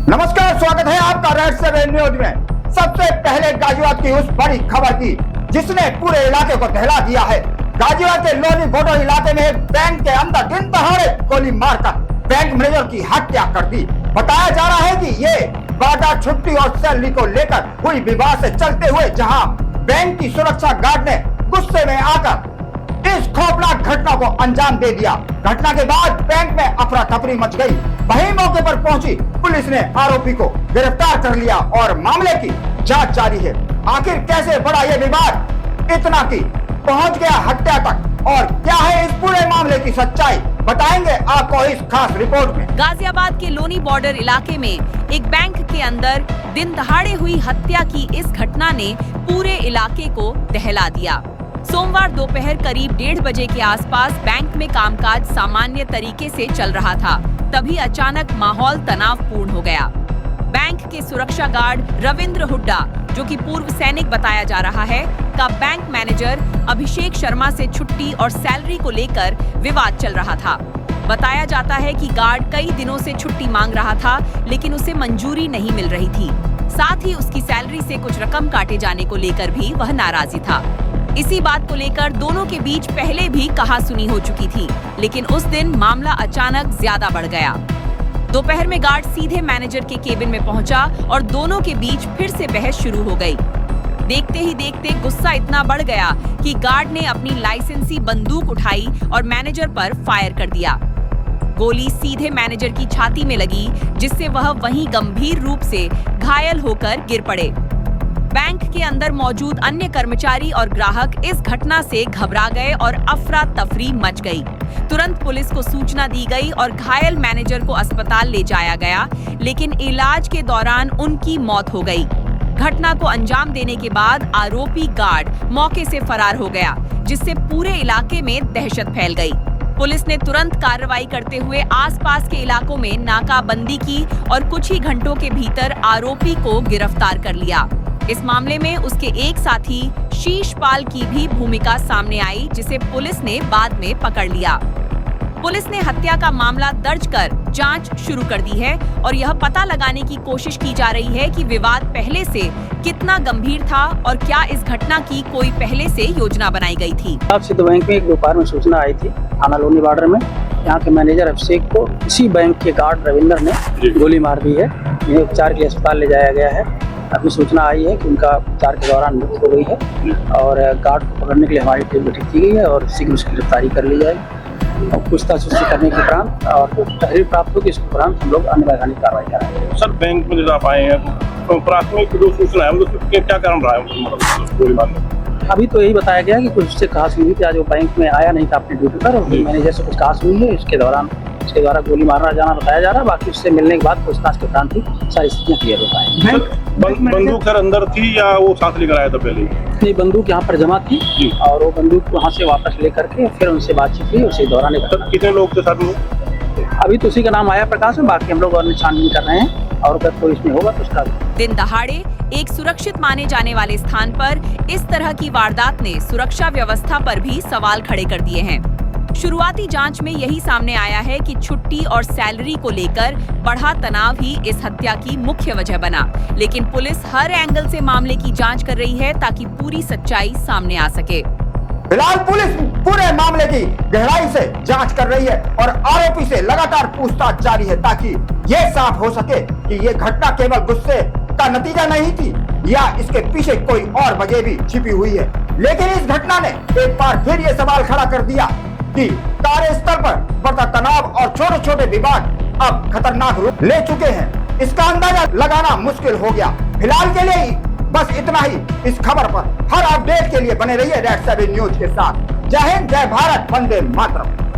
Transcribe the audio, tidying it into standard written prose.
नमस्कार, स्वागत है आपका रेड 7 न्यूज में। सबसे पहले गाजियाबाद की उस बड़ी खबर की जिसने पूरे इलाके को दहला दिया है। गाजियाबाद के लोनी बोडो इलाके में बैंक के अंदर दिन दहाड़े गोली मारकर बैंक मैनेजर की हत्या कर दी। बताया जा रहा है कि ये वारदात छुट्टी और सैलरी को लेकर हुई विवाद से चलते हुए, जहां बैंक की सुरक्षा गार्ड ने गुस्से में आकर इस खौफनाक घटना को अंजाम दे दिया। घटना के बाद बैंक में अफरा तफरी मच गई। वहीं मौके पर पहुंची पुलिस ने आरोपी को गिरफ्तार कर लिया और मामले की जांच जारी है। आखिर कैसे बढ़ा ये विवाद इतना की पहुंच गया हत्या तक, और क्या है इस पूरे मामले की सच्चाई, बताएंगे आपको इस खास रिपोर्ट में। गाजियाबाद के लोनी बॉर्डर इलाके में एक बैंक के अंदर दिन दहाड़े हुई हत्या की इस घटना ने पूरे इलाके को दहला दिया। सोमवार दोपहर करीब 1:30 बजे के आसपास बैंक में कामकाज सामान्य तरीके से चल रहा था, तभी अचानक माहौल तनावपूर्ण हो गया। बैंक के सुरक्षा गार्ड रविंद्र हुड्डा, जो कि पूर्व सैनिक बताया जा रहा है, का बैंक मैनेजर अभिषेक शर्मा से छुट्टी और सैलरी को लेकर विवाद चल रहा था। बताया जाता है कि गार्ड कई दिनों से छुट्टी मांग रहा था, लेकिन उसे मंजूरी नहीं मिल रही थी। साथ ही उसकी सैलरी से कुछ रकम काटे जाने को लेकर भी वह नाराजी था। इसी बात को लेकर दोनों के बीच पहले भी कहासुनी हो चुकी थी, लेकिन उस दिन मामला अचानक ज्यादा बढ़ गया। दोपहर में गार्ड सीधे मैनेजर के केबिन में पहुंचा और दोनों के बीच फिर से बहस शुरू हो गई। देखते ही देखते गुस्सा इतना बढ़ गया कि गार्ड ने अपनी लाइसेंसी बंदूक उठाई और मैनेजर पर फायर कर दिया। गोली सीधे मैनेजर की छाती में लगी, जिससे वह वहीं गंभीर रूप से घायल होकर गिर पड़े। बैंक के अंदर मौजूद अन्य कर्मचारी और ग्राहक इस घटना से घबरा गए और अफरा तफरी मच गई। तुरंत पुलिस को सूचना दी गई और घायल मैनेजर को अस्पताल ले जाया गया, लेकिन इलाज के दौरान उनकी मौत हो गई। घटना को अंजाम देने के बाद आरोपी गार्ड मौके से फरार हो गया, जिससे पूरे इलाके में दहशत फैल गई। पुलिस ने तुरंत कार्रवाई करते हुए आसपास के इलाकों में नाकाबंदी की और कुछ ही घंटों के भीतर आरोपी को गिरफ्तार कर लिया। इस मामले में उसके एक साथी शीशपाल की भी भूमिका सामने आई, जिसे पुलिस ने बाद में पकड़ लिया। पुलिस ने हत्या का मामला दर्ज कर जांच शुरू कर दी है और यह पता लगाने की कोशिश की जा रही है कि विवाद पहले से कितना गंभीर था और क्या इस घटना की कोई पहले से योजना बनाई गई थी। सिद्ध बैंक में एक दोपहर में सूचना आई थी थाना लोनी बॉर्डर में। यहाँ के मैनेजर अभिषेक को इसी बैंक के गार्ड रविंद्र ने गोली मार दी है। इन्हें उपचार के लिए अस्पताल ले जाया गया है। अभी सूचना आई है कि उनका उपचार के दौरान मृत्यु हो गई है और गार्ड को पकड़ने के लिए हमारी टीम गठित की गई है और शीघ्र उसकी गिरफ्तारी कर ली जाएगी और पूछताछ करने के उपरांत और तहरीर प्राप्त होगी, इसके उपरांत हम लोग अन्य वैधानिक कार्रवाई कर रहे हैं। सर, बैंक में जब आप आए हैं तो प्राथमिक जो सूचना है मतलब क्या कारण रहा है गोली मारने? अभी तो यही बताया गया कि कुछ उससे कहास हुई थी। आज वो बैंक में आया नहीं था अपने ड्यूटी पर और मैनेजर से कुछ कहास हुई है, इसके दौरान उसके द्वारा गोली मारना जाना बताया जा रहा है। बाकी उससे मिलने के बाद पूछताछ के उपरांत ही सारी स्थितियाँ क्लियर हो पाएंगी। बंदूक सर अंदर थी या वो साथ लेकर आया था पहले? नहीं, बंदूक यहाँ पर जमा थी और वो बंदूक वहाँ से वापस लेकर के फिर उनसे बातचीत हुई। उसी दौरान कितने लोग थे साथ में? अभी तो उसी का नाम आया प्रकाश में, बाकी हम लोग और छानबीन कर रहे हैं और अगर कोई इसमें होगा तो उसका। दिन दहाड़े एक सुरक्षित माने जाने वाले स्थान पर इस तरह की वारदात ने सुरक्षा व्यवस्था पर भी सवाल खड़े कर दिए हैं। शुरुआती जांच में यही सामने आया है कि छुट्टी और सैलरी को लेकर बढ़ा तनाव ही इस हत्या की मुख्य वजह बना, लेकिन पुलिस हर एंगल से मामले की जांच कर रही है ताकि पूरी सच्चाई सामने आ सके। फिलहाल पुलिस पूरे मामले की गहराई से जांच कर रही है और आरोपी से लगातार पूछताछ जारी है ताकि ये साफ हो सके कि ये घटना केवल गुस्से का नतीजा नहीं थी या इसके पीछे कोई और वजह भी छिपी हुई है। लेकिन इस घटना ने एक बार फिर ये सवाल खड़ा कर दिया कि कार्यस्थल पर बढ़ता तनाव और छोटे छोटे विवाद अब खतरनाक रूप ले चुके हैं। इसका अंदाजा लगाना मुश्किल हो गया। फिलहाल के लिए बस इतना ही। इस खबर पर हर अपडेट के लिए बने रहिए रेड 7 न्यूज के साथ। जय हिंद, जय भारत, वंदे मातरम।